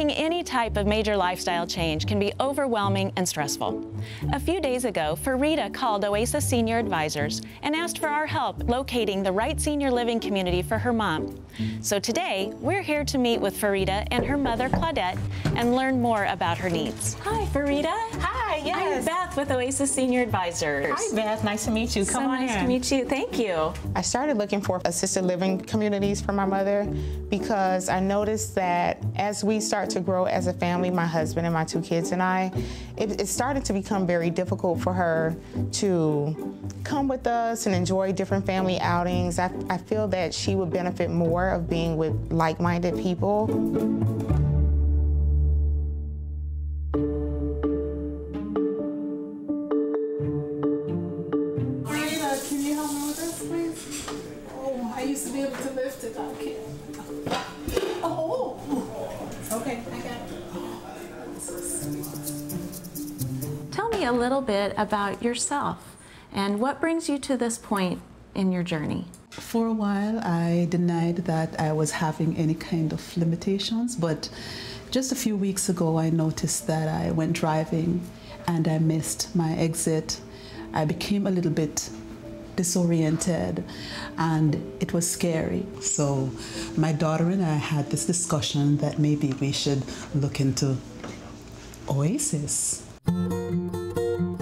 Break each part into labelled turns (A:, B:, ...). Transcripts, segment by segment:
A: Making any type of major lifestyle change can be overwhelming and stressful. A few days ago, Farida called Oasis Senior Advisors and asked for our help locating the right senior living community for her mom. So today, we're here to meet with Farida and her mother, Claudette, and learn more about her needs. Hi, Farida.
B: Hi, yes.
A: I'm Beth with Oasis Senior Advisors.
B: Hi, Beth. Nice to meet you. Come on in.
A: Nice to meet you. Thank you.
C: I started looking for assisted living communities for my mother because I noticed that as we start to grow as a family, my husband and my 2 kids and I, it started to become very difficult for her to come with us and enjoy different family outings. I feel that she would benefit more of being with like-minded people.
D: Can you help me with this, please? Oh, I used to be able to lift it. I can't. Oh, okay, I got it.
A: Tell me a little bit about yourself and what brings you to this point in your journey.
E: For a while, I denied that I was having any kind of limitations, but just a few weeks ago, I noticed that I went driving and I missed my exit. I became a little bit disoriented and it was scary. So my daughter and I had this discussion that maybe we should look into Oasis.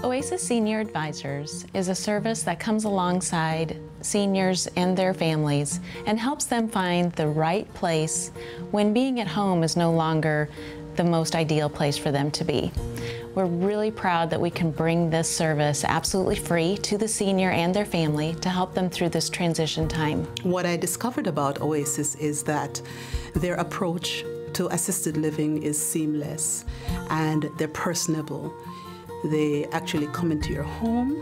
A: Oasis Senior Advisors is a service that comes alongside seniors and their families and helps them find the right place when being at home is no longer the most ideal place for them to be. We're really proud that we can bring this service absolutely free to the senior and their family to help them through this transition time.
E: What I discovered about Oasis is that their approach to assisted living is seamless and they're personable. They actually come into your home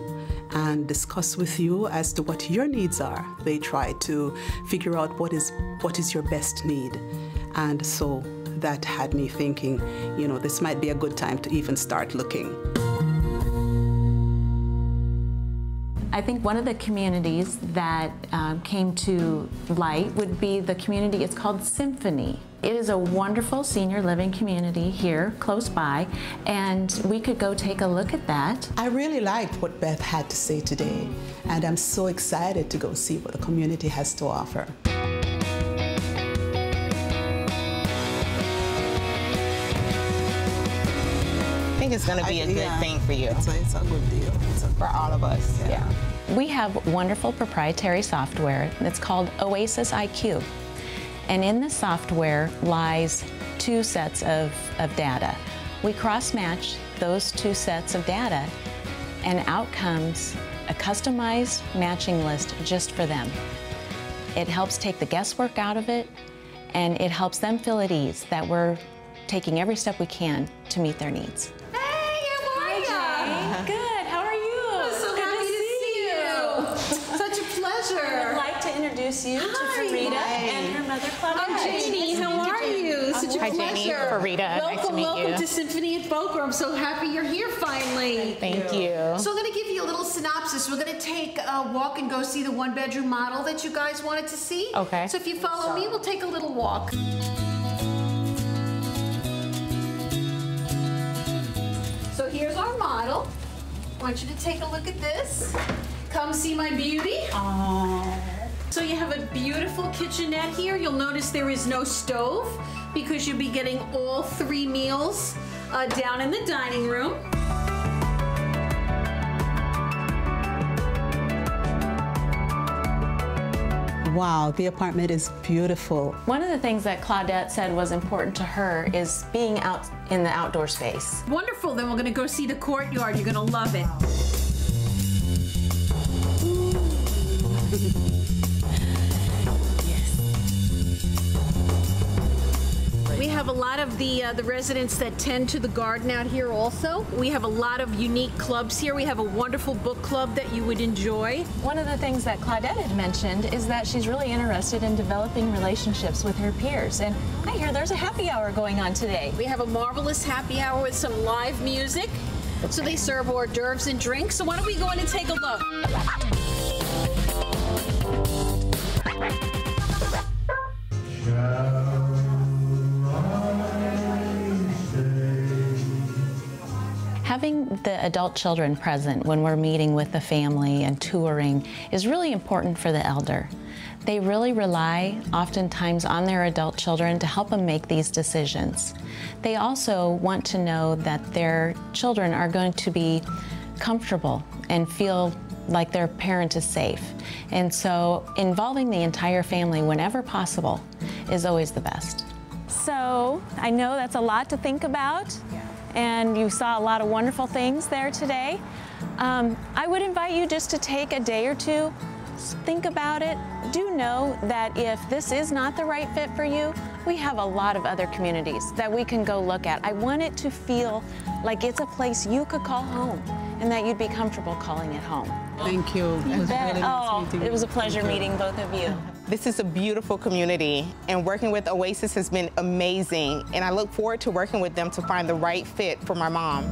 E: and discuss with you as to what your needs are. They try to figure out what is your best need. And so that had me thinking, you know, this might be a good time to even start looking.
A: I think one of the communities that came to light would be the community, it's called Symphony. It is a wonderful senior living community here close by, and we could go take a look at that.
E: I really liked what Beth had to say today, and I'm so excited to go see what the community has to offer.
B: I think it's going to be a good thing for you.
E: It's a good deal.
B: For all of us. Yeah.
A: We have wonderful proprietary software that's called OasisIQ. And in the software lies 2 sets of data. We cross-match those 2 sets of data, and out comes a customized matching list just for them. It helps take the guesswork out of it, and it helps them feel at ease that we're taking every step we can to meet their needs.
D: Hey, how are you?
A: Good, how are you?
D: I'm so happy to see you. Such a pleasure.
A: I'd like to introduce you to Farida and her mother, Claudette.
D: I'm Janie. How are you? Such a
B: Hi,
D: pleasure.
B: Janie. Farida. Nice to meet you.
D: Welcome to Symphony at Boca. I'm so happy you're here finally.
B: Thank you.
D: So I'm going to give you a little synopsis. We're going to take a walk and go see the 1-bedroom model that you guys wanted to see.
B: Okay.
D: So if you follow me, we'll take a little walk. So here's our model. I want you to take a look at this. Come see my beauty.
B: Aww.
D: So you have a beautiful kitchenette here. You'll notice there is no stove because you'll be getting all 3 meals down in the dining room.
E: Wow, the apartment is beautiful.
A: One of the things that Claudette said was important to her is being out in the outdoor space.
D: Wonderful, then we're gonna go see the courtyard. You're gonna love it. We have a lot of the residents that tend to the garden out here also. We have a lot of unique clubs here. We have a wonderful book club that you would enjoy.
A: One of the things that Claudette had mentioned is that she's really interested in developing relationships with her peers. And I hear there's a happy hour going on today.
D: We have a marvelous happy hour with some live music. So they serve hors d'oeuvres and drinks. So why don't we go in and take a look?
A: having the adult children present when we're meeting with the family and touring is really important for the elder. They really rely oftentimes on their adult children to help them make these decisions. They also want to know that their children are going to be comfortable and feel like their parent is safe. And so involving the entire family whenever possible is always the best. So I know that's a lot to think about, and you saw a lot of wonderful things there today. I would invite you just to take a day or two, think about it. Do know that if this is not the right fit for you, we have a lot of other communities that we can go look at. I want it to feel like it's a place you could call home and that you'd be comfortable calling it home.
E: Thank you. It was really nice meeting you.
A: It was a pleasure meeting both of you.
B: This is a beautiful community, and working with Oasis has been amazing, and I look forward to working with them to find the right fit for my mom.